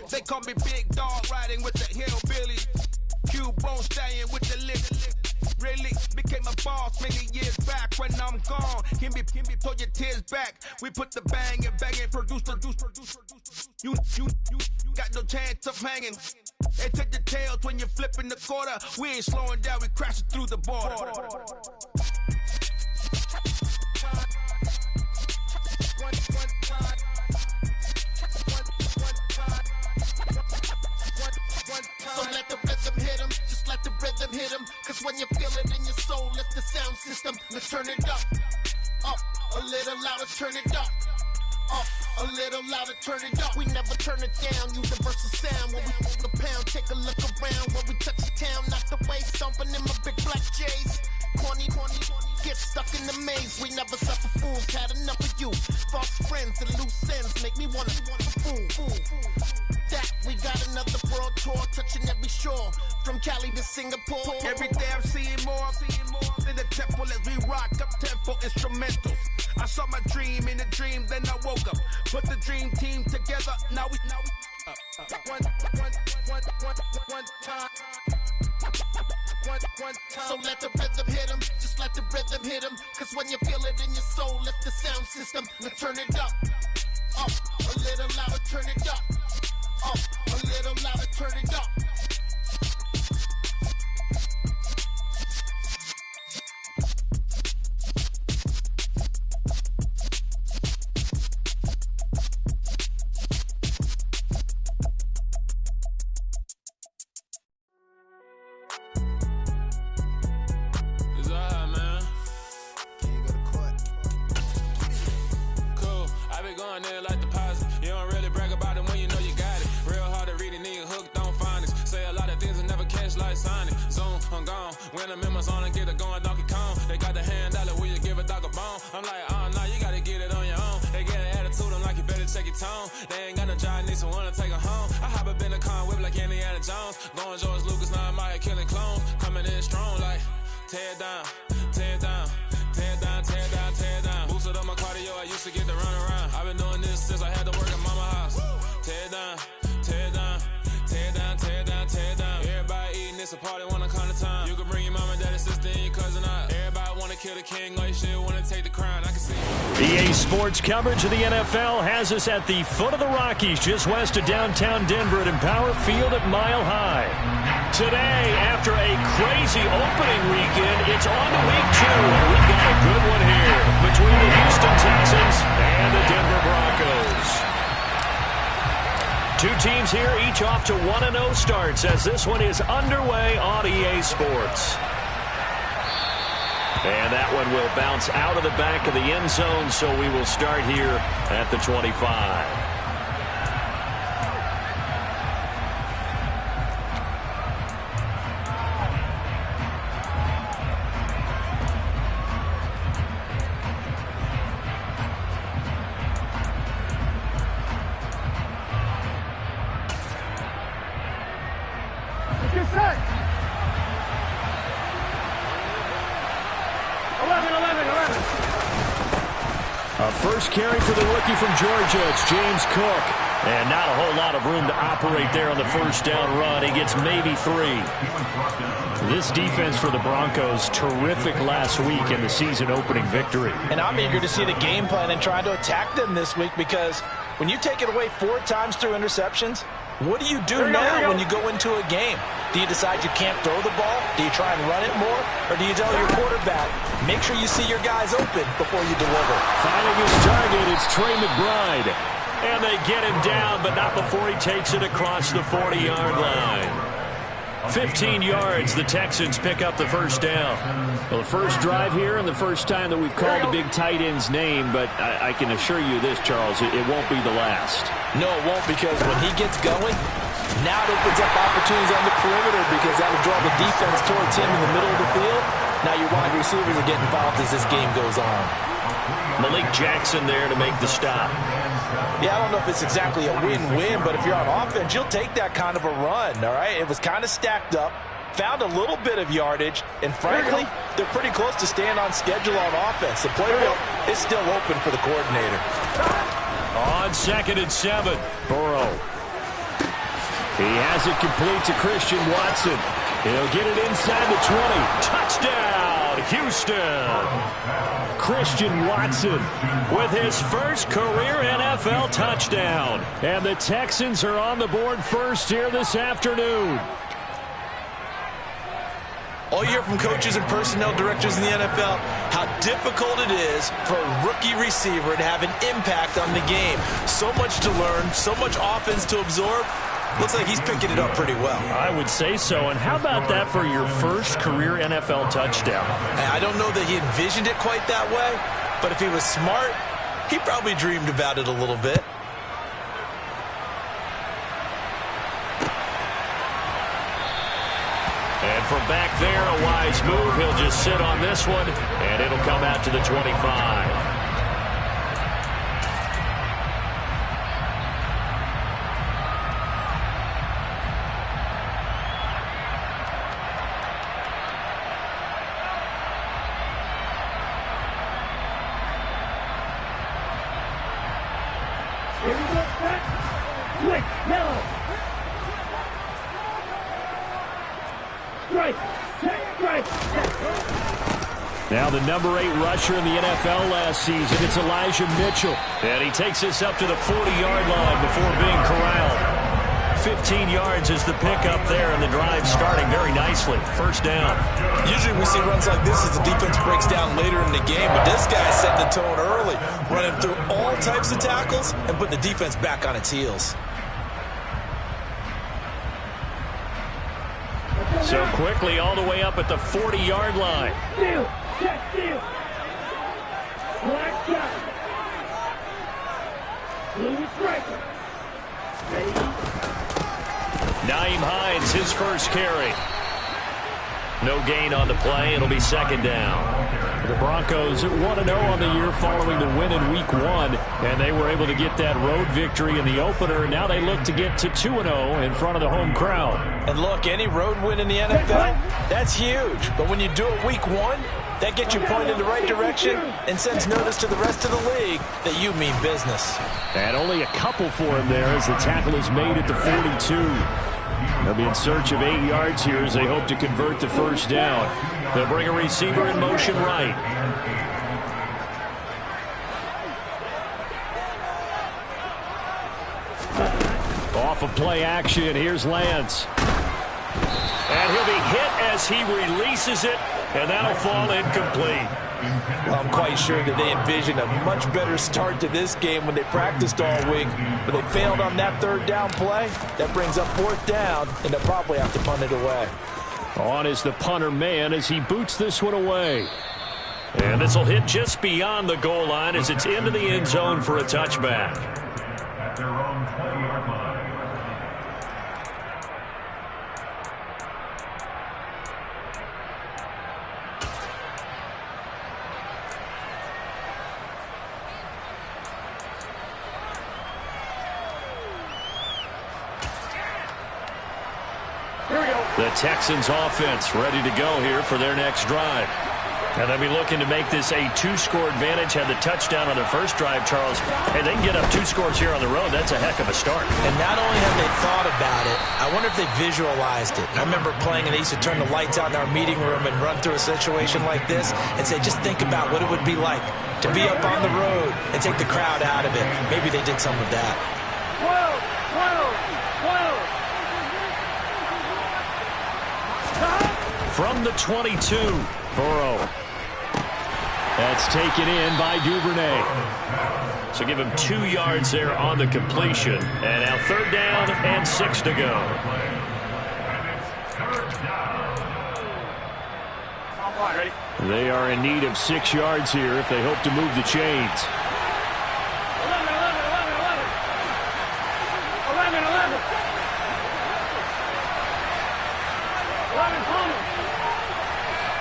They call me Big Dog riding with the hillbillies. Q-Bone staying with the lip. Really became a boss many years back. When I'm gone, can be pull your tears back. We put the bang and produce. You got no chance of hanging. They take the tails when you're flipping the quarter. We ain't slowing down, we crashing through the border. So let the rhythm hit him, just let the rhythm hit him. Cause when you feel it in your soul, lift the sound system. Let's turn it up, a little louder, turn it up. A little louder, turn it up. We never turn it down, universal sound. When we move the pound, take a look around. When we touch the town, knock the way, stomping in my big black J's. Corny, get stuck in the maze. We never suffer fools, had enough of you. False friends and loose ends make me wanna fool. That we got another world tour, touching every shore, from Cali to Singapore. Every day I'm seeing more in the temple as we rock up tempo instrumentals. I saw my dream in a dream, then I woke up. Put the dream team together, now we one time. So let the rhythm hit him, just let the rhythm hit him. Cause when you feel it in your soul, lift the sound system. Let's turn it up, a little louder, turn it up. A little louder, turn it up. It's alright, man. Can you go to court? Cool. I be going there like deposit. You don't really brag about it when you know you got it. Real hard to read a nigga hooked, don't find it. Say a lot of things and never catch like Sonic. Zone, I'm gone. When I'm in my zone and get it going, Donkey Kong. They got the hand dollar, will you give a dog a bone? I'm like, oh, no, you gotta get it on your own. They get an attitude, I'm like, you better check your tone. They ain't got no job, need someone to take her home. I hop up in the car, whip like Indiana Jones. Going George Lucas, now I'm out here killing clones. Coming in strong like, tear down, tear down, tear down, tear down, tear down. Boosted up my cardio, I used to get to run around. I've been doing this since I had to work at mama house. Tear down, tear down, tear down, tear down, tear down. Everybody eating, it's a party, one kind of time. You can bring your mama, daddy, sister, and your cousin out. Everybody wanna kill the king, like shit, wanna take the crown. I can see EA Sports coverage of the NFL has us at the foot of the Rockies, just west of downtown Denver at Empower Field at Mile High. Today, after a crazy opening weekend, it's on to week 2, and we've got a good one here between the Houston Texans and the Denver Broncos. Two teams here, each off to 1-0 starts as this one is underway on EA Sports. And that one will bounce out of the back of the end zone, so we will start here at the 25. Get set. 11. A first carry for the rookie from Georgia. It's James Cook. And not a whole lot of room to operate there on the first down run. He gets maybe 3. This defense for the Broncos, terrific last week in the season opening victory. And I'm eager to see the game plan and try to attack them this week, because when you take it away 4 times through interceptions, what do you do now when you go into a game? Do you decide you can't throw the ball? Do you try and run it more? Or do you tell your quarterback, make sure you see your guys open before you deliver? Finding his target, it's Trey McBride. And they get him down, but not before he takes it across the 40-yard line. 15 yards, the Texans pick up the first down. Well, the first drive here and the first time that we've called a big tight end's name, but I can assure you this, Charles, it won't be the last. No, it won't, because when he gets going, now it opens up opportunities on the perimeter, because that will draw the defense towards him in the middle of the field. Now your wide receivers will get involved as this game goes on. Malik Jackson there to make the stop. Yeah, I don't know if it's exactly a win-win, but if you're on offense, you'll take that kind of a run, all right? It was kind of stacked up, found a little bit of yardage, and frankly, they're pretty close to staying on schedule on offense. The playbook is still open for the coordinator. On 2nd and 7, Burrow. He has it complete to Christian Watson. He'll get it inside the 20. Touchdown, Houston. Christian Watson with his first career NFL touchdown. And the Texans are on the board first here this afternoon. All you hear from coaches and personnel directors in the NFL, how difficult it is for a rookie receiver to have an impact on the game. So much to learn, so much offense to absorb. Looks like he's picking it up pretty well. I would say so. And how about that for your first career NFL touchdown? I don't know that he envisioned it quite that way, but if he was smart, he probably dreamed about it a little bit. And from back there, a wise move. He'll just sit on this one, and it'll come out to the 25. Now the number 8 rusher in the NFL last season, it's Elijah Mitchell. And he takes this up to the 40-yard line before being corralled. 15 yards is the pickup there, and the drive starting very nicely. First down. Usually we see runs like this as the defense breaks down later in the game, but this guy set the tone early, running through all types of tackles and putting the defense back on its heels. So quickly all the way up at the 40-yard line. Steal. Check steal. Black shot. Blue striker. Nyheim Hines, his first carry. No gain on the play. It'll be second down. The Broncos 1-0 on the year following the win in Week 1, and they were able to get that road victory in the opener. Now they look to get to 2-0 in front of the home crowd. And look, any road win in the NFL, that's huge. But when you do it Week 1, that gets you pointed in the right direction and sends notice to the rest of the league that you mean business. And only a couple for him there as the tackle is made at the 42. They'll be in search of 8 yards here as they hope to convert the first down. They'll bring a receiver in motion right. Off of play action, here's Lance. And he'll be hit as he releases it, and that'll fall incomplete. Well, I'm quite sure that they envisioned a much better start to this game when they practiced all week, but they failed on that third down play. That brings up fourth down, and they'll probably have to punt it away. On is the punter man as he boots this one away. And this will hit just beyond the goal line as it's into the end zone for a touchback. At their own 20-yard line. The Texans offense ready to go here for their next drive. And they'll be looking to make this a 2-score advantage. Had the touchdown on their first drive, Charles. Hey, they can get up 2 scores here on the road. That's a heck of a start. And not only have they thought about it, I wonder if they visualized it. I remember playing, and they used to turn the lights out in our meeting room and run through a situation like this and say, just think about what it would be like to be up on the road and take the crowd out of it. Maybe they did some of that. 12. From the 22, Burrow. That's taken in by Duvernay. So give him 2 yards there on the completion. And now third down and 6 to go. They are in need of 6 yards here if they hope to move the chains.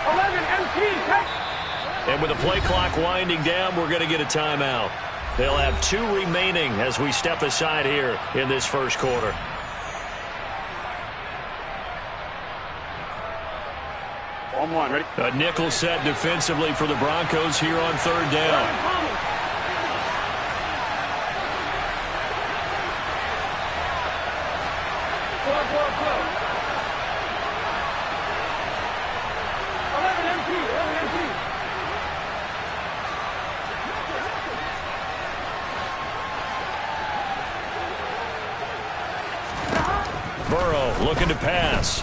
11 MT. And with the play clock winding down, we're going to get a timeout. They'll have 2 remaining as we step aside here in this first quarter. On ready? A nickel set defensively for the Broncos here on third down. Burrow looking to pass.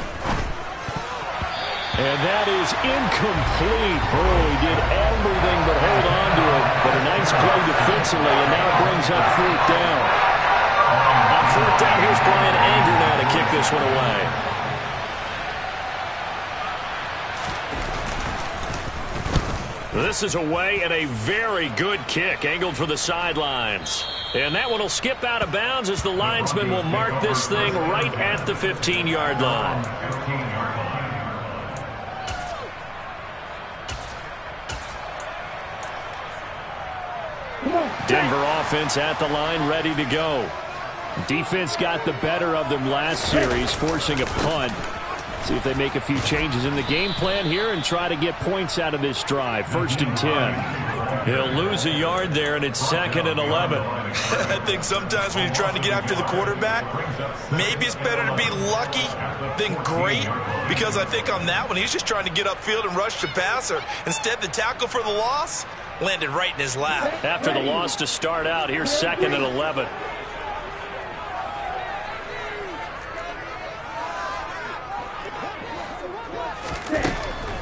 And that is incomplete. Burrow did everything but hold on to it. But a nice play defensively, and now brings up 4th down. On 4th down, here's Brian Anger now to kick this one away. This is away and a very good kick, angled for the sidelines. And that one will skip out of bounds as the linesman will mark this thing right at the 15-yard line. Denver offense at the line, ready to go. Defense got the better of them last series, forcing a punt. See if they make a few changes in the game plan here and try to get points out of this drive. 1st and 10. He'll lose a yard there, and it's 2nd and 11. I think sometimes when you're trying to get after the quarterback, maybe it's better to be lucky than great, because I think on that one, he's just trying to get upfield and rush the passer. Instead, the tackle for the loss landed right in his lap. After the loss to start out, here's 2nd and 11.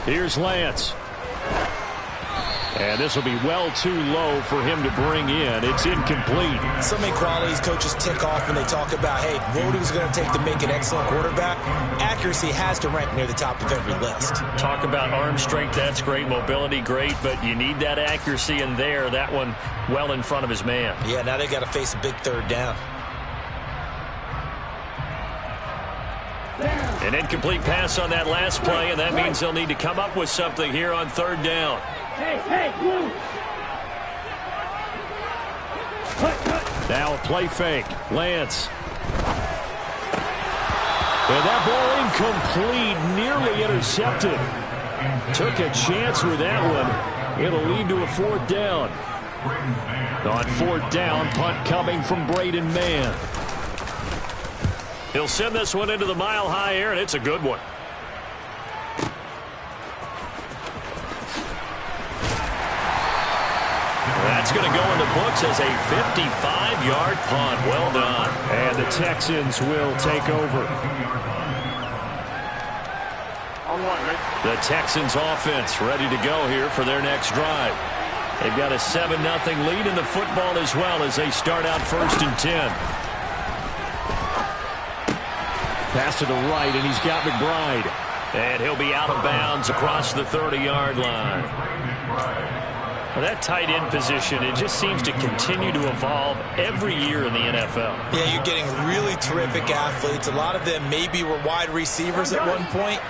Here's Lance. And this will be well too low for him to bring in. It's incomplete. So many qualities coaches tick off when they talk about, hey, what is it going to take to make an excellent quarterback? Accuracy has to rank near the top of every list. Talk about arm strength, that's great. Mobility, great. But you need that accuracy in there. That one well in front of his man. Yeah, now they got to face a big 3rd down. An incomplete pass on that last play, and that means they'll need to come up with something here on 3rd down. Now a play fake. Lance. And that ball incomplete, nearly intercepted. Took a chance with that one. It'll lead to a 4th down. On 4th down, punt coming from Braden Mann. He'll send this one into the mile-high air, and it's a good one. That's going to go in the books as a 55-yard punt. Well done. And the Texans will take over. The Texans offense ready to go here for their next drive. They've got a 7-0 lead in the football as well as they start out 1st and 10. Pass to the right, and he's got McBride. And he'll be out of bounds across the 30-yard line. Well, that tight end position, it just seems to continue to evolve every year in the NFL. Yeah, you're getting really terrific athletes. A lot of them maybe were wide receivers at one point.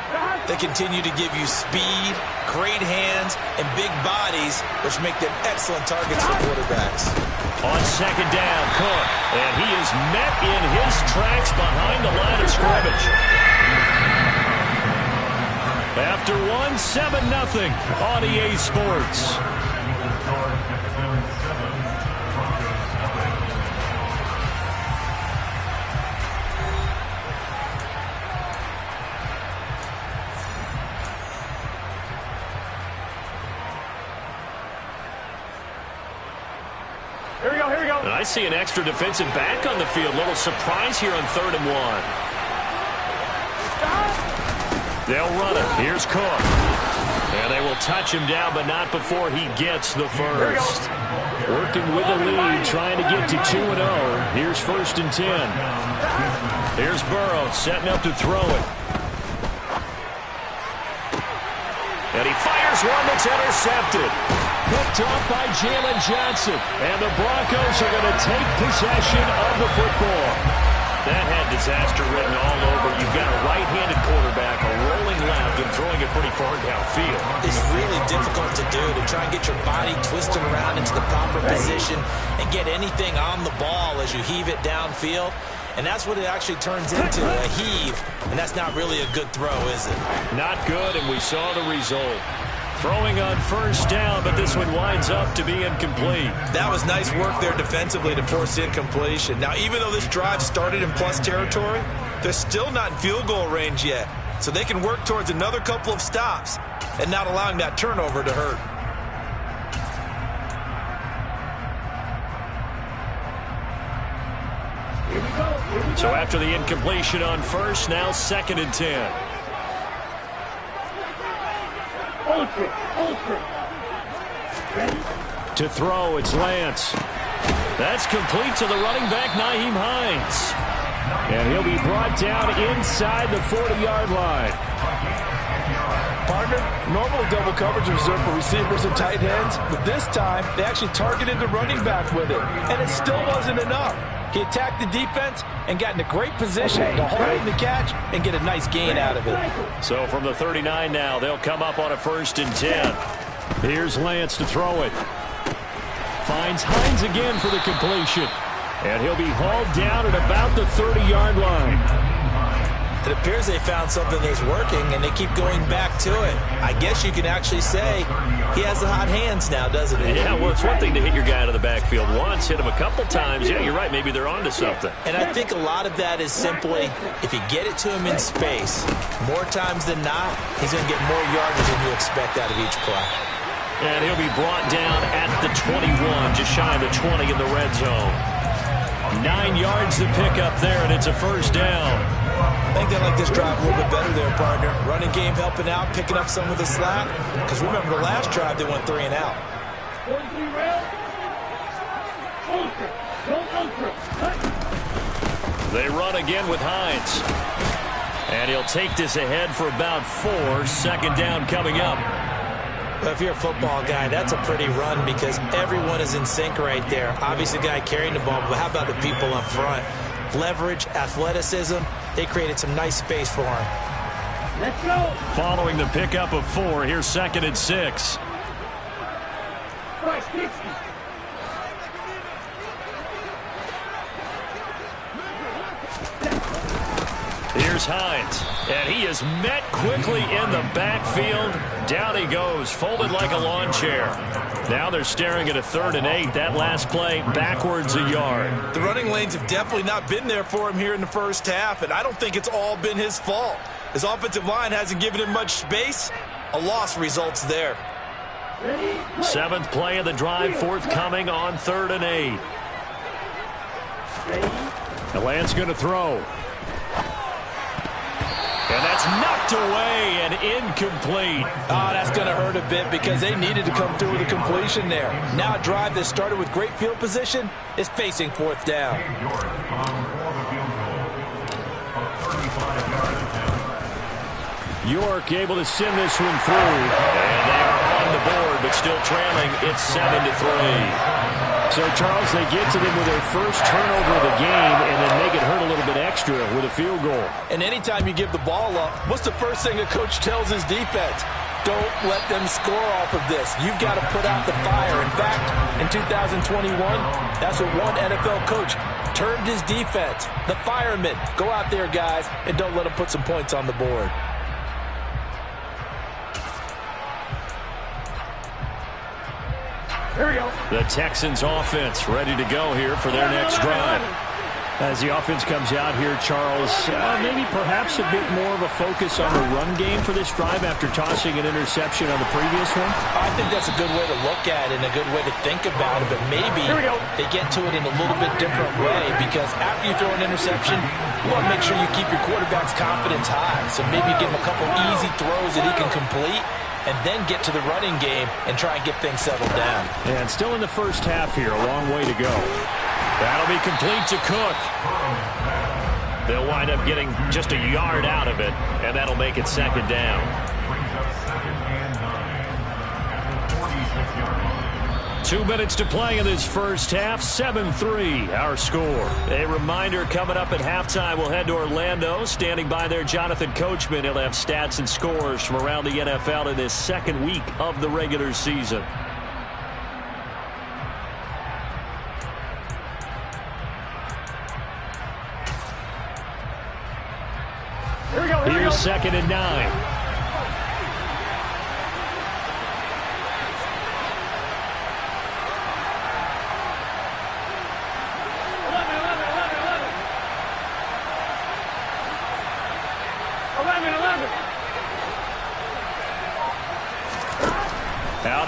They continue to give you speed, great hands, and big bodies, which make them excellent targets for quarterbacks. On 2nd down, Cook. And he is met in his tracks behind the line of scrimmage. After 7-0 on EA Sports. Here we go, here we go. And I see an extra defensive back on the field. Little surprise here on 3rd and 1. They'll run it. Here's Cook. And they will touch him down, but not before he gets the first. Working with the lead, trying to get to 2-0. Here's 1st and 10. Here's Burrow setting up to throw it. And he fires one that's intercepted. Picked off by Jalen Johnson. And the Broncos are going to take possession of the football. That had disaster written all over. You've got a right-handed quarterback, a rolling left, and throwing it pretty far downfield. It's really difficult to do, to try and get your body twisted around into the proper position and get anything on the ball as you heave it downfield. And that's what it actually turns into, a heave. And that's not really a good throw, is it? Not good, and we saw the result. Throwing on 1st down, but this one winds up to be incomplete. That was nice work there defensively to force incompletion. Now, even though this drive started in plus territory, They're still not in field goal range yet, so they can work towards another couple of stops and not allowing that turnover to hurt. So after the incompletion on first, now 2nd and 10. To throw, it's Lance. That's complete to the running back, Nyheim Hines. And he'll be brought down inside the 40-yard line. Partner, normally double coverage is reserved for receivers and tight ends, but this time they actually targeted the running back with it, and it still wasn't enough. He attacked the defense and got in a great position to hold the catch and get a nice gain out of it. So from the 39 now, they'll come up on a 1st and 10. Here's Lance to throw it. Finds Hines again for the completion. And he'll be hauled down at about the 30-yard line. It appears they found something that's working, and they keep going back to it. I guess you can actually say he has the hot hands now, doesn't he? Yeah, well, it's one thing to hit your guy out of the backfield once, hit him a couple times. Yeah, you're right. Maybe they're onto something. And I think a lot of that is simply if you get it to him in space, more times than not, he's going to get more yardage than you expect out of each play. And he'll be brought down at the 21, just shy of the 20 in the red zone. 9 yards to pick up there, and it's a 1st down. I think they like this drive a little bit better there, partner. Running game helping out, picking up some of the slack. Because remember, the last drive, they went 3 and out. They run again with Hines. And he'll take this ahead for about 4. 2nd down coming up. Well, if you're a football guy, that's a pretty run because everyone is in sync right there. Obviously, the guy carrying the ball, but how about the people up front? Leverage, athleticism, they created some nice space for him. Let's go. Following the pickup of 4, here's 2nd and 6. Right, 60. Here's Hines, and he is met quickly in the backfield. Down he goes, folded like a lawn chair. Now they're staring at a 3rd and 8. That last play, backwards a yard. The running lanes have definitely not been there for him here in the first half, and I don't think it's all been his fault. His offensive line hasn't given him much space. A loss results there. 7th play of the drive, forthcoming on 3rd and 8. The Lance going to throw. And that's knocked away and incomplete. Oh, that's going to hurt a bit because they needed to come through with a completion there. Now a drive that started with great field position is facing 4th down. York able to send this one through. And they are on the board, but still trailing. It's 7-3. So, Charles, they get to them with their first turnover of the game and then make it hurt a little bit extra with a field goal. And anytime you give the ball up, what's the first thing a coach tells his defense? Don't let them score off of this. You've got to put out the fire. In fact, in 2021, that's what one NFL coach termed his defense. The firemen. Go out there, guys, and don't let them put some points on the board. Here we go. The Texans offense ready to go here for their next drive. As the offense comes out here, Charles, maybe perhaps a bit more of a focus on the run game for this drive after tossing an interception on the previous one? I think that's a good way to look at it and a good way to think about it, but maybe they get to it in a little bit different way because after you throw an interception, you want to make sure you keep your quarterback's confidence high. So maybe give him a couple easy throws that he can complete and then get to the running game and try and get things settled down. And still in the first half here, a long way to go. That'll be complete to Cook. They'll wind up getting just a yard out of it, and that'll make it 2nd down. 2 minutes to play in this first half, 7-3 our score. A reminder, coming up at halftime, we'll head to Orlando. Standing by there, Jonathan Coachman. He'll have stats and scores from around the NFL in this 2nd week of the regular season. Here we go. Here's 2nd and 9.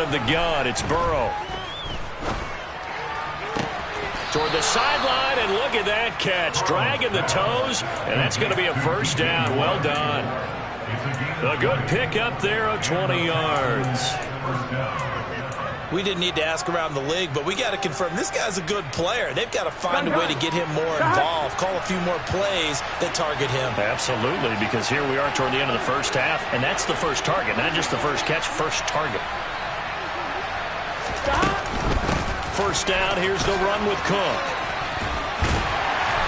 out of the gun. It's Burrow. Toward the sideline, and look at that catch. Dragging the toes, and that's going to be a first down. Well done. A good pickup there of 20 yards. We didn't need to ask around the league, but we got to confirm this guy's a good player. They've got to find a way to get him more involved, call a few more plays that target him. Absolutely, because here we are toward the end of the first half, and that's the first target, not just the first catch, first target. First down, here's the run with Cook.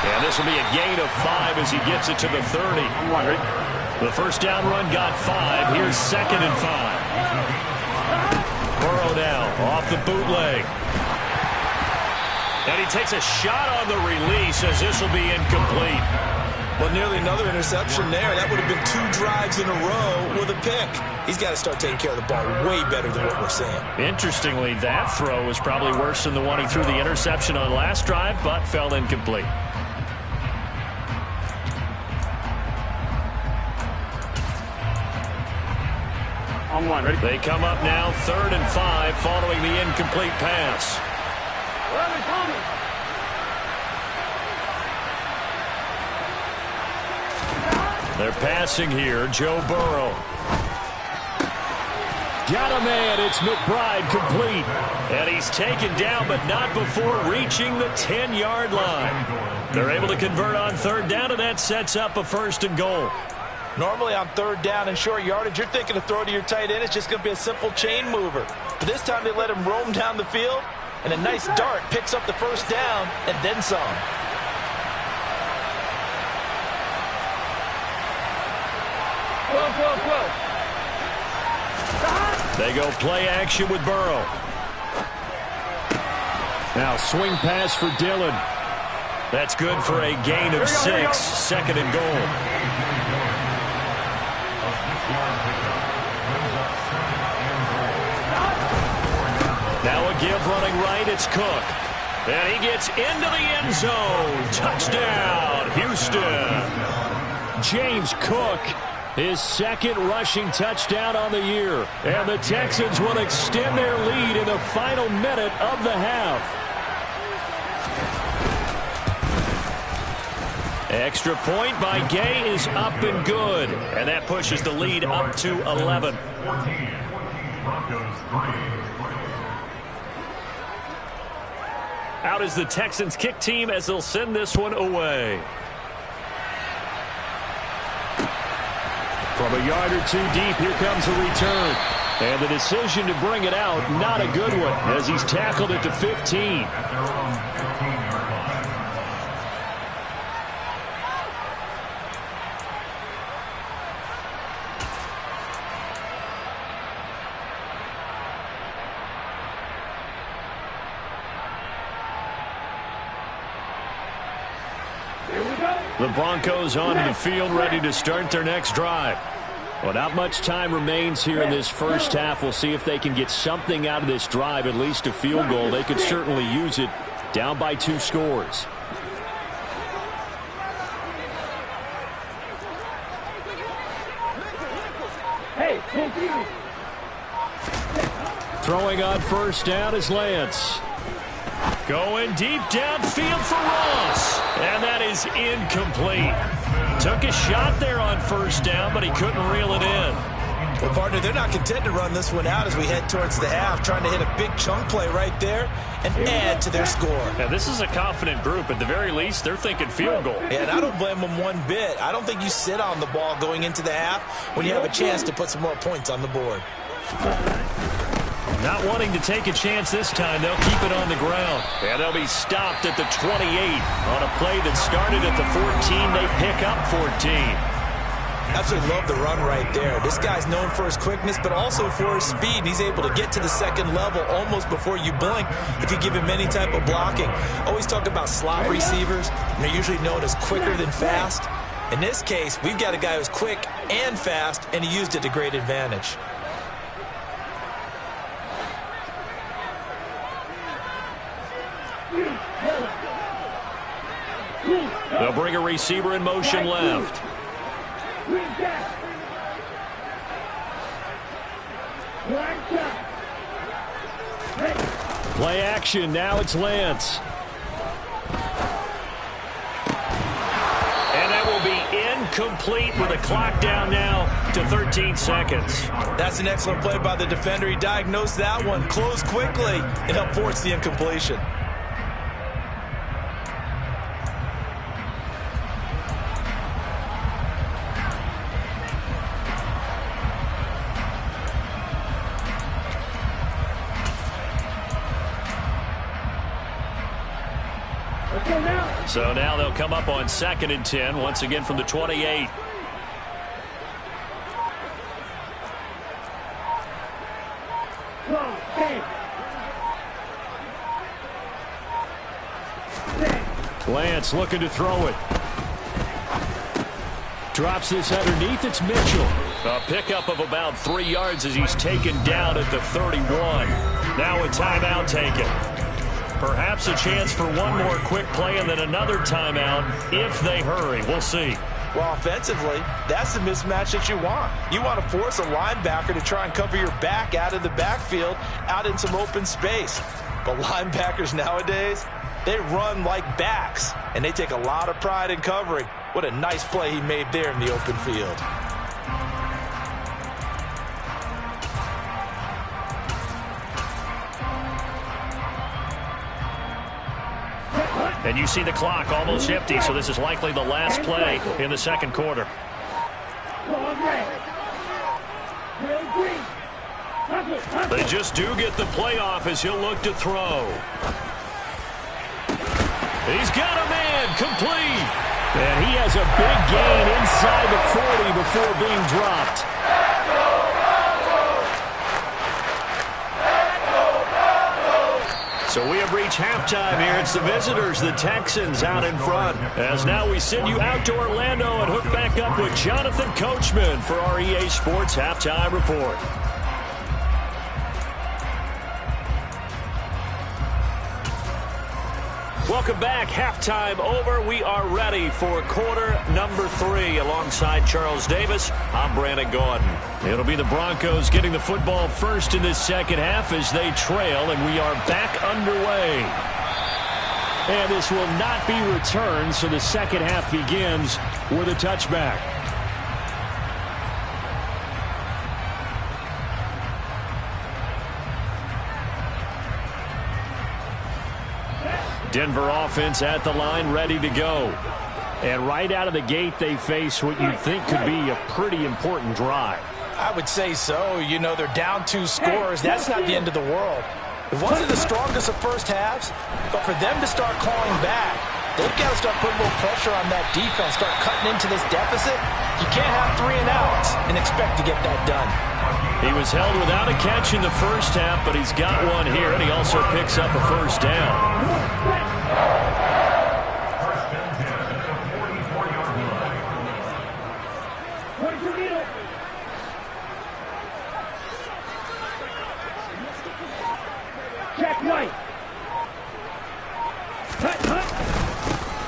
And this will be a gain of 5 as he gets it to the 30. The first down run got 5. Here's 2nd and 5. Burrow now off the bootleg. And he takes a shot on the release as this will be incomplete. Well, nearly another interception there. That would have been 2 drives in a row with a pick. He's got to start taking care of the ball way better than what we're seeing. Interestingly, that throw was probably worse than the one he threw the interception on last drive, but fell incomplete. On one, ready? They come up now 3rd and 5 following the incomplete pass. They're passing here. Joe Burrow. Got a man. It's McBride complete. And he's taken down, but not before reaching the 10-yard line. They're able to convert on 3rd down, and that sets up a 1st and goal. Normally on 3rd down and short yardage, you're thinking to throw to your tight end. It's just going to be a simple chain mover. But this time they let him roam down the field, and a nice dart picks up the 1st down and then some. They go play action with Burrow. Now swing pass for Dillon. That's good for a gain of 6. 2nd and goal. Now a give running right. It's Cook. And he gets into the end zone. Touchdown, Houston. James Cook, his 2nd rushing touchdown on the year. And the Texans will extend their lead in the final minute of the half. Extra point by Gay is up and good. And that pushes the lead up to 11. 14. Broncos 3. Out is the Texans kick team as they'll send this one away. From a yard or 2 deep, here comes a return. And the decision to bring it out, not a good one, as he's tackled it to 15. At their own 15-yard line. The Broncos onto the field, ready to start their next drive. Well, not much time remains here in this first half. We'll see if they can get something out of this drive, at least a field goal. They could certainly use it, down by 2 scores. Throwing on 1st down is Lance. Going deep downfield for Ross. And that is incomplete. Took a shot there on 1st down, but he couldn't reel it in. Well, partner, they're not content to run this one out as we head towards the half, trying to hit a big chunk play right there and add to their score. Now, this is a confident group. At the very least, they're thinking field goal. Yeah, and I don't blame them one bit. I don't think you sit on the ball going into the half when you have a chance to put some more points on the board. Not wanting to take a chance this time, they'll keep it on the ground. And they'll be stopped at the 28 on a play that started at the 14. They pick up 14. Absolutely love the run right there. This guy's known for his quickness, but also for his speed. And he's able to get to the 2nd level almost before you blink if you give him any type of blocking. Always talk about slot receivers, and they're usually known as quicker than fast. In this case, we've got a guy who's quick and fast, and he used it to great advantage. They'll bring a receiver in motion left. Play action. Now it's Lance. And that will be incomplete with the clock down now to 13 seconds. That's an excellent play by the defender. He diagnosed that one, closed quickly, and helped force the incompletion. So now they'll come up on 2nd and 10, once again from the 28. Lance looking to throw it. Drops this underneath. It's Mitchell. A pickup of about 3 yards as he's taken down at the 31. Now a timeout taken. Perhaps a chance for one more quick play and then another timeout if they hurry. We'll see. Well, offensively, that's the mismatch that you want. You want to force a linebacker to try and cover your back out of the backfield, out in some open space. But linebackers nowadays, they run like backs, and they take a lot of pride in covering. What a nice play he made there in the open field. And you see the clock almost empty, so this is likely the last play in the second quarter. They just do get the playoff as he'll look to throw. He's got a man complete. And he has a big gain inside the 40 before being dropped. So we have reached halftime here. It's the visitors, the Texans, out in front. As now we send you out to Orlando and hook back up with Jonathan Coachman for our EA Sports Halftime Report. Welcome back. Halftime over. We are ready for quarter number 3 alongside Charles Davis. I'm Brandon Gaudin. It'll be the Broncos getting the football first in this second half as they trail, and we are back underway. And this will not be returned, so the second half begins with a touchback. Denver offense at the line, ready to go. And right out of the gate, they face what you'd think could be a pretty important drive. I would say so. You know, they're down 2 scores. That's not the end of the world. It wasn't the strongest of first halves, but for them to start clawing back, they've got to start putting a little pressure on that defense, start cutting into this deficit. You can't have 3 and outs and expect to get that done. He was held without a catch in the first half, but he's got one here, and he also picks up a first down.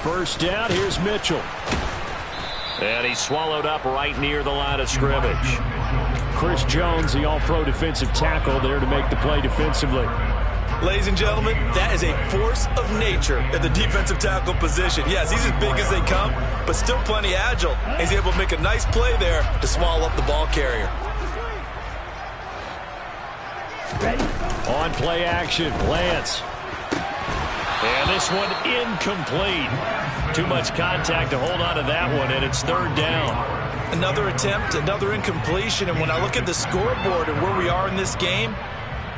First down, here's Mitchell. And he's swallowed up right near the line of scrimmage. Chris Jones, the all-pro defensive tackle, there to make the play defensively. Ladies and gentlemen, that is a force of nature at the defensive tackle position. Yes, he's as big as they come, but still plenty agile. He's able to make a nice play there to swallow up the ball carrier. On play action, Lance. And this one incomplete. Too much contact to hold on to that one, and it's third down. Another attempt, another incompletion, and when I look at the scoreboard and where we are in this game,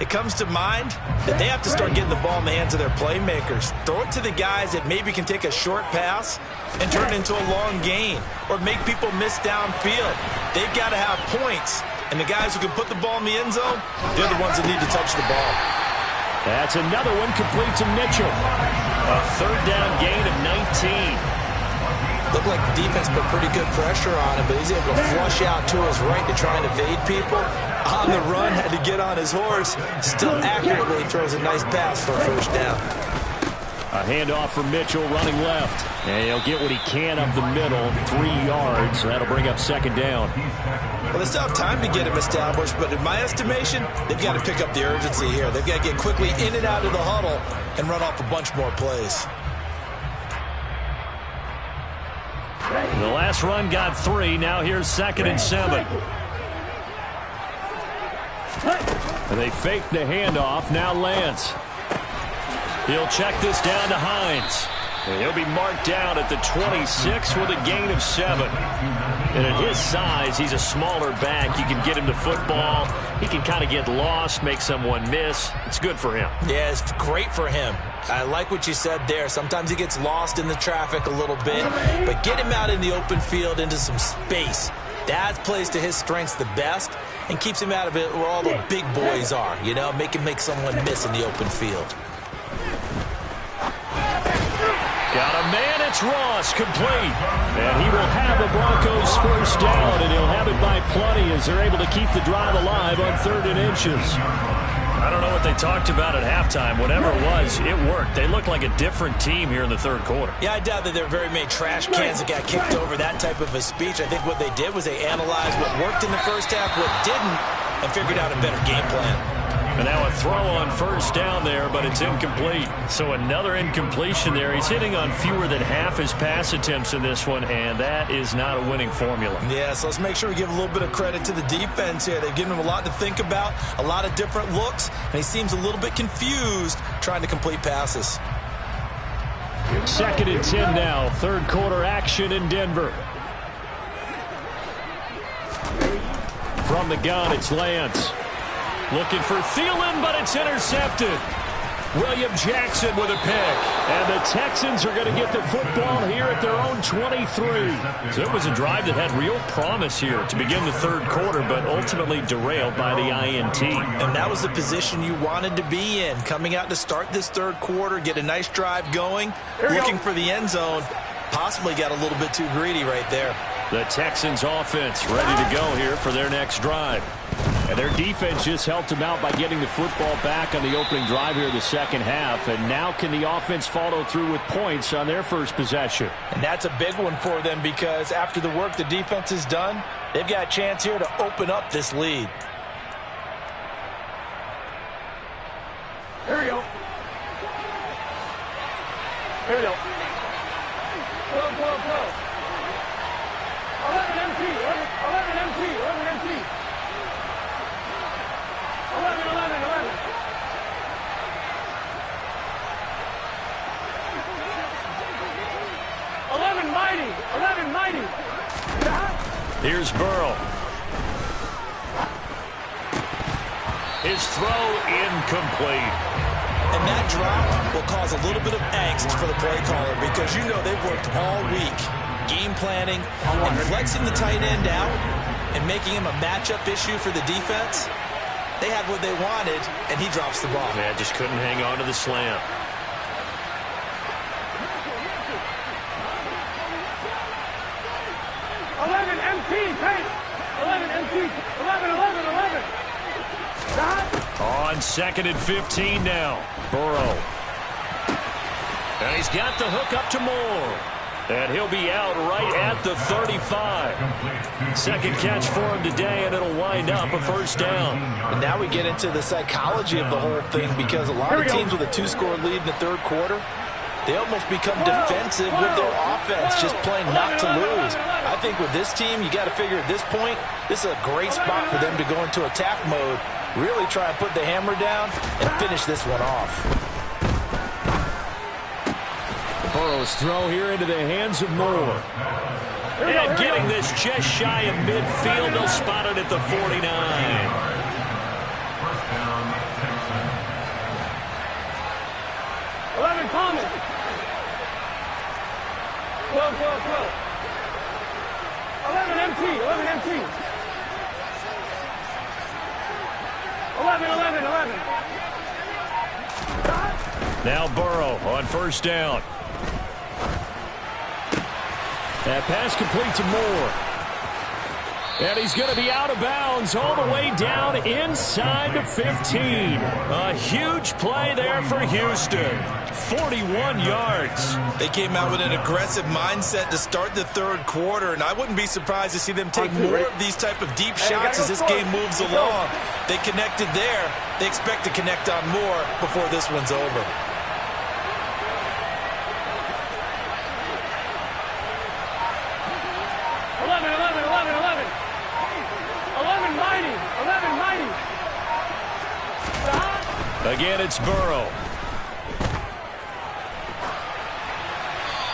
it comes to mind that they have to start getting the ball in the hands of their playmakers. Throw it to the guys that maybe can take a short pass and turn it into a long gain or make people miss downfield. They've got to have points, and the guys who can put the ball in the end zone, they're the ones that need to touch the ball. That's another one complete to Mitchell. A third down gain of 19. Looked like the defense put pretty good pressure on him, but he's able to flush out to his right to try and evade people. On the run, had to get on his horse. Still accurately throws a nice pass for a first down. A handoff from Mitchell running left. And he'll get what he can up the middle, 3 yards. So that'll bring up second down. Well, they still have time to get him established, but in my estimation, they've got to pick up the urgency here. They've got to get quickly in and out of the huddle and run off a bunch more plays. The last run got 3. Now here's 2nd and 7. And they fake the handoff. Now Lance. He'll check this down to Hines. And he'll be marked down at the 26 with a gain of 7. And at his size, he's a smaller back. You can get him to football. He can kind of get lost, make someone miss. It's good for him. Yeah, it's great for him. I like what you said there. Sometimes he gets lost in the traffic a little bit, but get him out in the open field into some space. That plays to his strengths the best and keeps him out of it where all the big boys are, you know, make someone miss in the open field. Got a man, it's Ross, complete. And he will have the Broncos first down, and he'll have it by plenty as they're able to keep the drive alive on 3rd and inches. I don't know what they talked about at halftime. Whatever it was, it worked. They looked like a different team here in the 3rd quarter. Yeah, I doubt that there are very many trash cans that got kicked over that type of a speech. I think what they did was they analyzed what worked in the first half, what didn't, and figured out a better game plan. And now a throw on first down there, but it's incomplete. So another incompletion there. He's hitting on fewer than half his pass attempts in this one, and that is not a winning formula. Yeah, so let's make sure we give a little bit of credit to the defense here. They've given him a lot to think about, a lot of different looks, and he seems a little bit confused trying to complete passes. 2nd and 10 now. 3rd quarter action in Denver. From the gun, it's Lance. Looking for Thielen, but it's intercepted. William Jackson with a pick. And the Texans are going to get the football here at their own 23. So it was a drive that had real promise here to begin the 3rd quarter, but ultimately derailed by the INT. And that was the position you wanted to be in. Coming out to start this 3rd quarter, get a nice drive going, looking for the end zone. Possibly got a little bit too greedy right there. The Texans offense ready to go here for their next drive. And their defense just helped them out by getting the football back on the opening drive here in the 2nd half. And now can the offense follow through with points on their first possession? And that's a big one for them because after the work the defense has done, they've got a chance here to open up this lead. Here we go. Here we go. Go. 11 MT. 11 MT. 11 MT. 11. 11 mighty. 11 mighty. Here's Burrow. His throw incomplete. And that drop will cause a little bit of angst for the play caller because you know they've worked all week game planning and flexing the tight end out and making him a matchup issue for the defense. They had what they wanted, and he drops the ball. Yeah, just couldn't hang on to the slam. On 2nd and 15 now. Burrow. And he's got the hook up to Moore. And he'll be out right at the 35. 2nd catch for him today, and it'll wind up a first down. And now we get into the psychology of the whole thing because a lot of teams with a 2-score lead in the 3rd quarter, they almost become defensive with their offense, just playing not to lose. I think with this team, you got to figure at this point, this is a great spot for them to go into attack mode, really try and put the hammer down and finish this one off. Burrow's throw here into the hands of Moore. And getting this just shy of midfield, they'll spot it at the 49. Common. 12. 11 MT. 11. Now Burrow on first down. That pass complete to Moore. And he's going to be out of bounds all the way down inside the 15. A huge play there for Houston. 41 yards. They came out with an aggressive mindset to start the third quarter, and I wouldn't be surprised to see them take more of these type of deep shots as this game moves along. They connected there. They expect to connect on more before this one's over. Again, it's Burrow.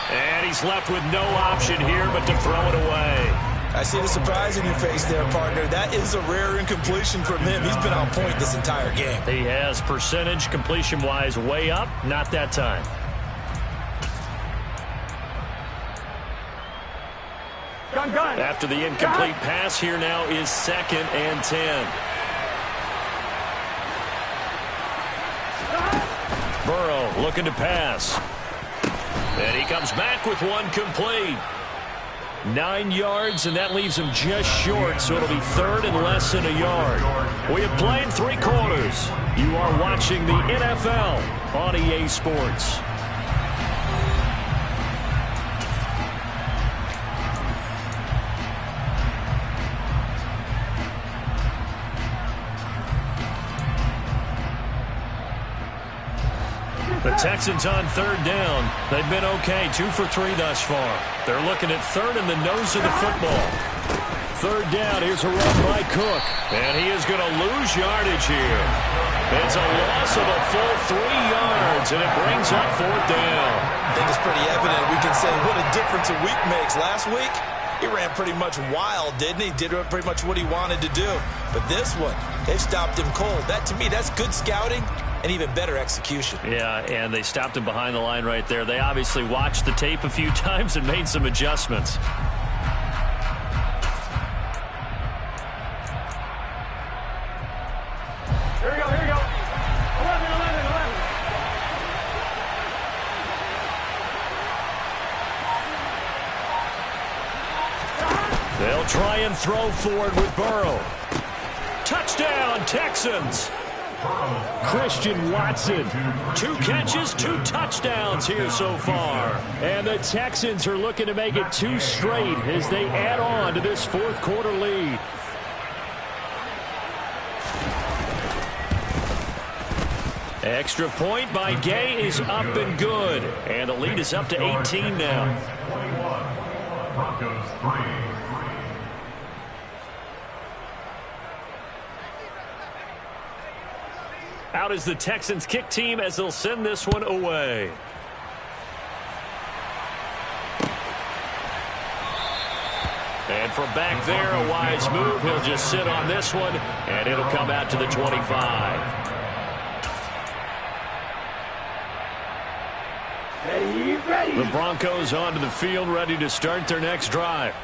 And he's left with no option here but to throw it away. I see the surprise in your face there, partner. That is a rare incompletion from him. He's been on point this entire game. He has percentage completion-wise way up. Not that time. Gun. After the incomplete pass, here now is 2nd and 10. Burrow looking to pass. And he comes back with one complete. 9 yards, and that leaves him just short, so it'll be 3rd and less than a yard. We have played 3 quarters. You are watching the NFL on EA Sports. The Texans on 3rd down. They've been okay, 2 for 3 thus far. They're looking at 3rd in the nose of the football. 3rd down, here's a run by Cook. And he is going to lose yardage here. It's a loss of a full 3 yards, and it brings up 4th down. I think it's pretty evident. We can say what a difference a week makes. Last week, he ran pretty much wild, didn't he? Did pretty much what he wanted to do. But this one, they've stopped him cold. That, to me, that's good scouting and even better execution. Yeah, and they stopped him behind the line right there. They obviously watched the tape a few times and made some adjustments. Here we go. 11. They'll try and throw forward with Burrow. Touchdown, Texans. Christian Watson, 2 catches, 2 touchdowns here so far. And the Texans are looking to make it 2 straight as they add on to this 4th quarter lead. Extra point by Gay is up and good. And the lead is up to 18 now. 21, Broncos 3. Out is the Texans kick team as they'll send this one away. And from back there, a wise move. He'll just sit on this one, and it'll come out to the 25. Ready. The Broncos onto the field, ready to start their next drive.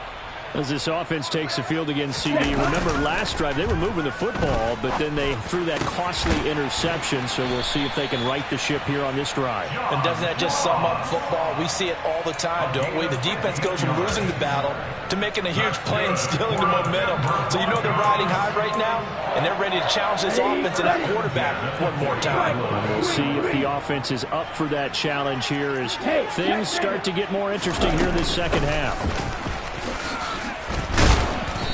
As this offense takes the field against CD. Remember last drive, they were moving the football, but then they threw that costly interception, so we'll see if they can right the ship here on this drive. And doesn't that just sum up football? We see it all the time, don't we? The defense goes from losing the battle to making a huge play and stealing the momentum. So you know they're riding high right now, and they're ready to challenge this offense and that quarterback one more time. We'll see if the offense is up for that challenge here as things start to get more interesting here in this second half.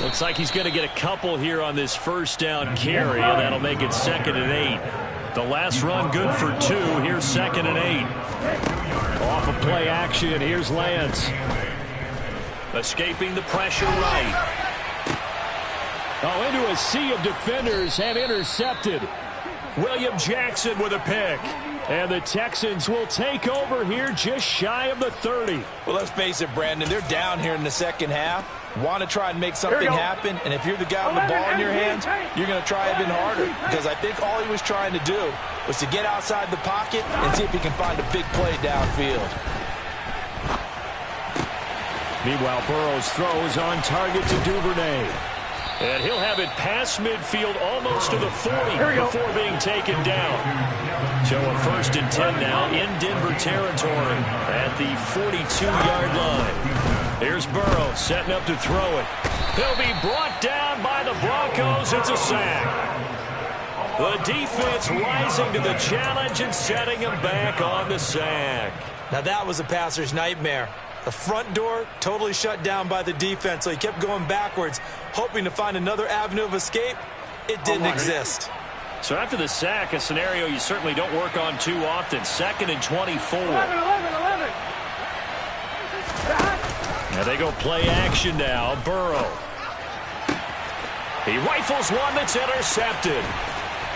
Looks like he's going to get a couple here on this first down carry, and that'll make it 2nd and 8. The last run good for 2. Here's 2nd and 8. Off of play action, here's Lance. Escaping the pressure right. Oh, into a sea of defenders and intercepted. William Jackson with a pick. And the Texans will take over here just shy of the 30. Well, let's face it, Brandon. They're down here in the second half. Want to try and make something happen, and if you're the guy with the ball in your hands, you're going to try even harder, because I think all he was trying to do was to get outside the pocket and see if he can find a big play downfield. Meanwhile, Burrow's throw is on target to Duvernay. And he'll have it past midfield almost to the 40 before being taken down. So a 1st and 10 now in Denver territory at the 42-yard line. Here's Burrow setting up to throw it. He'll be brought down by the Broncos. It's a sack. The defense rising to the challenge and setting him back on the sack. Now that was a passer's nightmare. The front door totally shut down by the defense, so he kept going backwards, hoping to find another avenue of escape. It didn't exist. So after the sack, a scenario you certainly don't work on too often. 2nd and 24. 11. Now they go play action now. Burrow. He rifles one that's intercepted.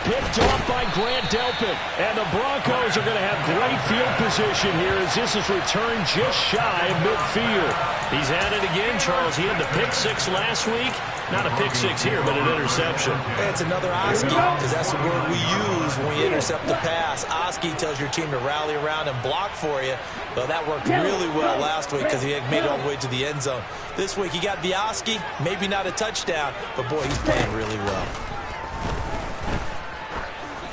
Picked off by Grant Delpit. And the Broncos are going to have great field position here as this is returned just shy of midfield. He's at it again, Charles. He had the pick 6 last week. Not a pick 6 here, but an interception. It's another Oski, because that's the word we use when we intercept the pass. Oski tells your team to rally around and block for you. Well, that worked really well last week because he had made it all the way to the end zone. This week he got the Oski, maybe not a touchdown, but boy, he's playing really well.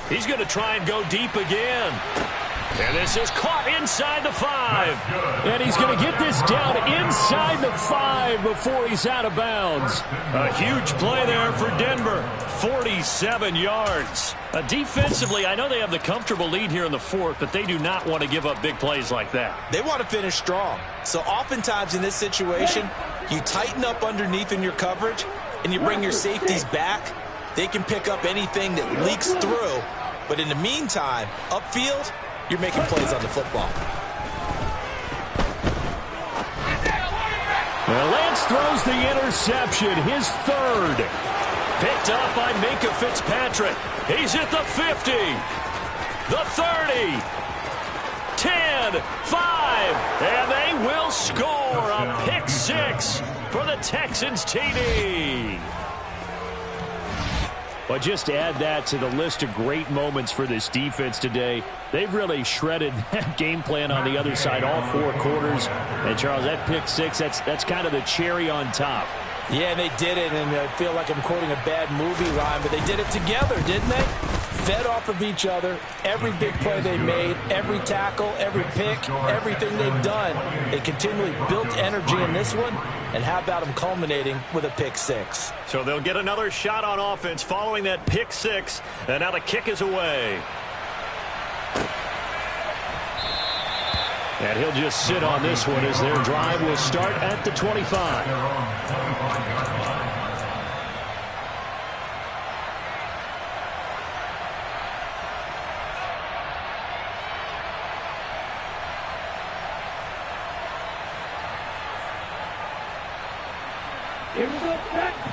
He's going to try and go deep again. And this is caught inside the 5. And he's going to get this down inside the 5 before he's out of bounds. A huge play there for Denver. 47 yards. Defensively, I know they have the comfortable lead here in the 4th, but they do not want to give up big plays like that. They want to finish strong. So oftentimes in this situation, you tighten up underneath in your coverage, and you bring your safeties back. They can pick up anything that leaks through. But in the meantime, upfield, you're making plays on the football. Well, Lance throws the interception, his 3rd. Picked up by Minkah Fitzpatrick. He's at the 50, the 30, 10, 5, and they will score a pick 6 for the Texans TD. But just to add that to the list of great moments for this defense today, they've really shredded that game plan on the other side all 4 quarters. And, Charles, that pick 6, that's kind of the cherry on top. Yeah, they did it, and I feel like I'm quoting a bad movie line, but they did it together, didn't they? Fed off of each other, every big play they made, every tackle, every pick, everything they've done. They continually built energy in this one, and how about them culminating with a pick 6? So they'll get another shot on offense following that pick 6, and now the kick is away. And he'll just sit on this one as their drive will start at the 25.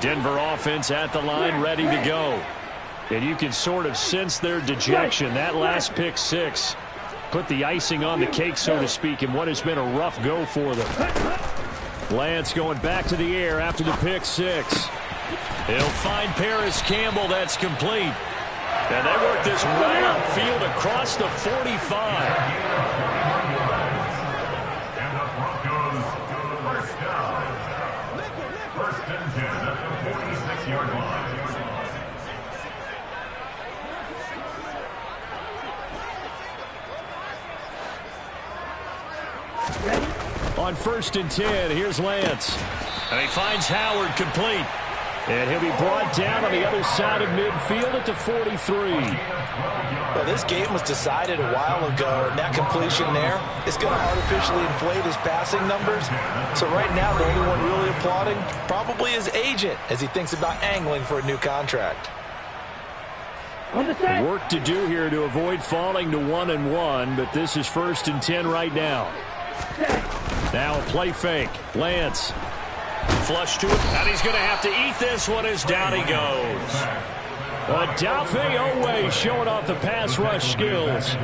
Denver offense at the line, ready to go. And you can sort of sense their dejection. That last pick 6 put the icing on the cake, so to speak, in what has been a rough go for them. Lance going back to the air after the pick 6. He'll find Paris Campbell. That's complete. And they work this right upfield across the 45. On 1st and 10, here's Lance. And he finds Howard complete. And he'll be brought down on the other side of midfield at the 43. Well, this game was decided a while ago, and that completion there is going to artificially inflate his passing numbers. So right now, the only one really applauding probably his agent as he thinks about angling for a new contract. Work to do here to avoid falling to 1-1, but this is 1st and 10 right now. Now a play fake. Lance. Flush to it, and he's going to have to eat this one as down he goes. Odafe Oweh showing off the pass rush skills.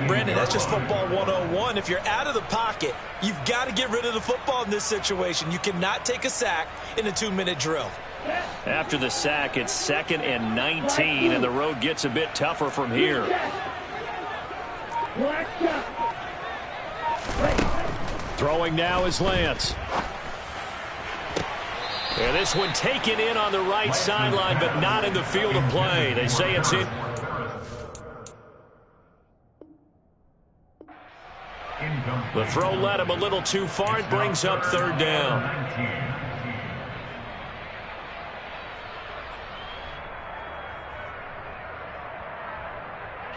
Brandon, that's just football 101. If you're out of the pocket, you've got to get rid of the football in this situation. You cannot take a sack in a 2-minute drill. After the sack, it's 2nd and 19, and the road gets a bit tougher from here. Throwing now is Lance. And this one taken in on the right sideline, but not in the field of play. They say it's in. The throw led him a little too far. It brings up 3rd down.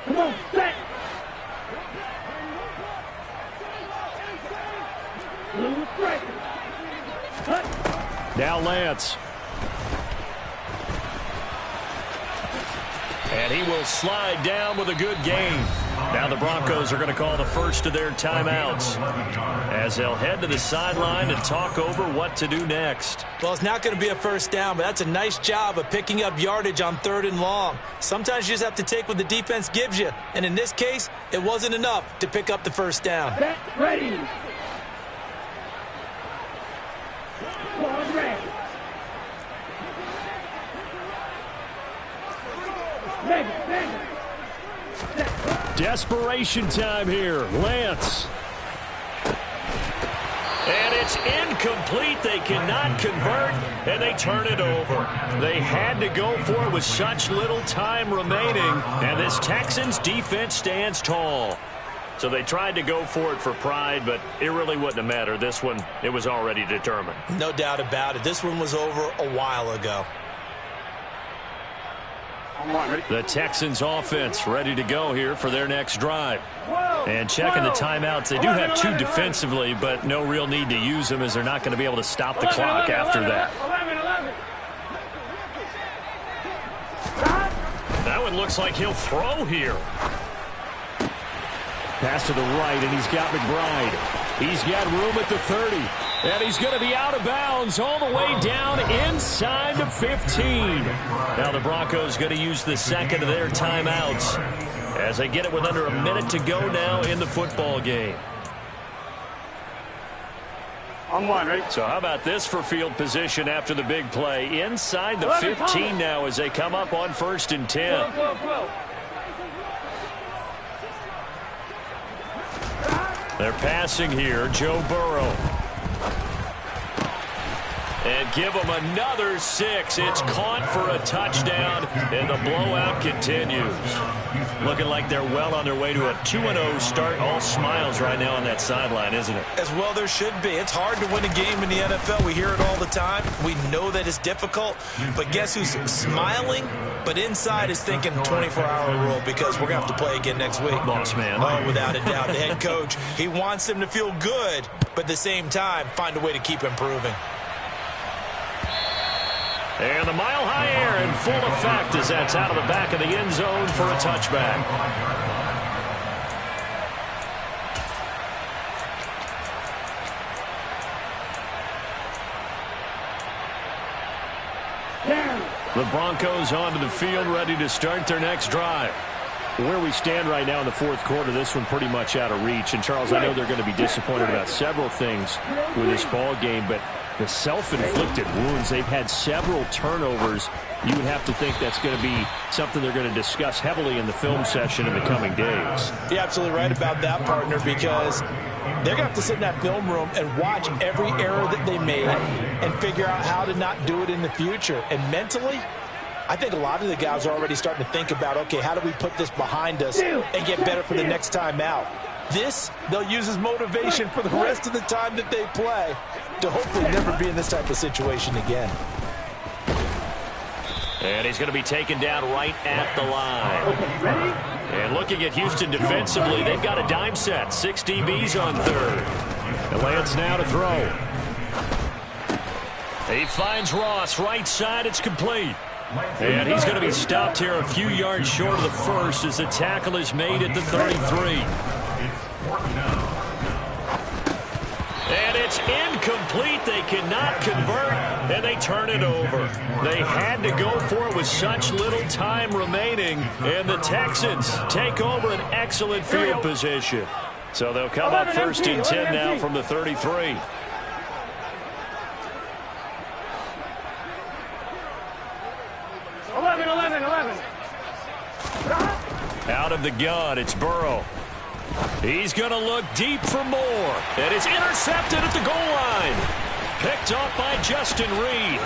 Come on, set. Blue strike. Cut. Now Lance. And he will slide down with a good gain. Now the Broncos are going to call the first of their timeouts as they'll head to the sideline and talk over what to do next. Well, it's not going to be a first down, but that's a nice job of picking up yardage on 3rd and long. Sometimes you just have to take what the defense gives you, and in this case, it wasn't enough to pick up the first down. Set, ready. Ball ready. Desperation time here. Lance. And it's incomplete. They cannot convert, and they turn it over. They had to go for it with such little time remaining, and this Texans defense stands tall. So they tried to go for it for pride, but it really wouldn't have mattered. This one, it was already determined. No doubt about it. This one was over a while ago. The Texans offense ready to go here for their next drive. And checking the timeouts, they do have 2 defensively, but no real need to use them as they're not going to be able to stop the clock after that. That one looks like he'll throw here. Pass to the right, and he's got McBride. He's got room at the 30. And he's going to be out of bounds all the way down inside the 15. Now the Broncos going to use the second of their timeouts as they get it with under a minute to go now in the football game. On one, right? So how about this for field position after the big play? Inside the 15 now as they come up on 1st and 10. They're passing here. Joe Burrow. And give them another 6. It's caught for a touchdown, and the blowout continues. Looking like they're well on their way to a 2-0 start. All smiles right now on that sideline, isn't it? As well there should be. It's hard to win a game in the NFL. We hear it all the time. We know that it's difficult. But guess who's smiling? But inside is thinking 24-hour rule because we're going to have to play again next week. Boss man. Oh, without a doubt. The head coach, he wants them to feel good, but at the same time, find a way to keep improving. And the mile-high air in full effect as that's out of the back of the end zone for a touchback. The Broncos onto the field, ready to start their next drive. Where we stand right now in the 4th quarter, this one pretty much out of reach. And, Charles, I know they're going to be disappointed about several things with this ball game, but the self-inflicted wounds, they've had several turnovers. You would have to think that's going to be something they're going to discuss heavily in the film session in the coming days. You're absolutely right about that, partner, because they're going to have to sit in that film room and watch every error that they made and figure out how to not do it in the future. And mentally, I think a lot of the guys are already starting to think about, okay, how do we put this behind us and get better for the next time out? This, they'll use as motivation for the rest of the time that they play to hopefully never be in this type of situation again. And he's going to be taken down right at the line. And looking at Houston defensively, they've got a dime set. 6 DBs on 3rd. And Lance now to throw. He finds Ross right side. It's complete. And he's going to be stopped here a few yards short of the first as the tackle is made at the 33. And it's incomplete. They cannot convert, and they turn it over. They had to go for it with such little time remaining, and the Texans take over an excellent field position. So they'll come up 1st and 10 now from the 33. Out of the gun, it's Burrow. He's going to look deep for more. And it's intercepted at the goal line. Picked up by Justin Reed.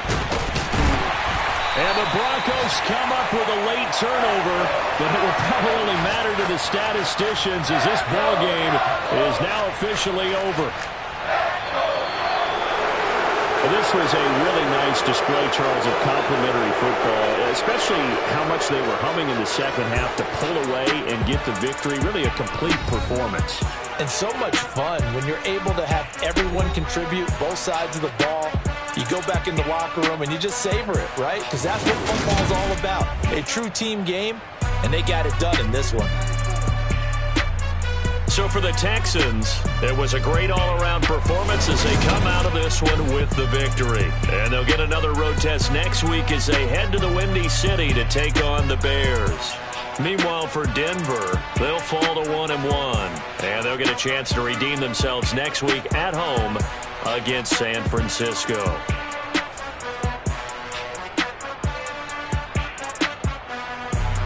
And the Broncos come up with a late turnover, but it will probably only matter to the statisticians as this ball game is now officially over. This was a really nice display, Charles, of complimentary football, especially how much they were humming in the second half to pull away and get the victory. Really a complete performance. And so much fun when you're able to have everyone contribute, both sides of the ball. You go back in the locker room and you just savor it, right? Because that's what football's all about. A true team game, and they got it done in this one. So for the Texans, it was a great all-around performance as they come out of this one with the victory. And they'll get another road test next week as they head to the Windy City to take on the Bears. Meanwhile, for Denver, they'll fall to 1-1, and they'll get a chance to redeem themselves next week at home against San Francisco.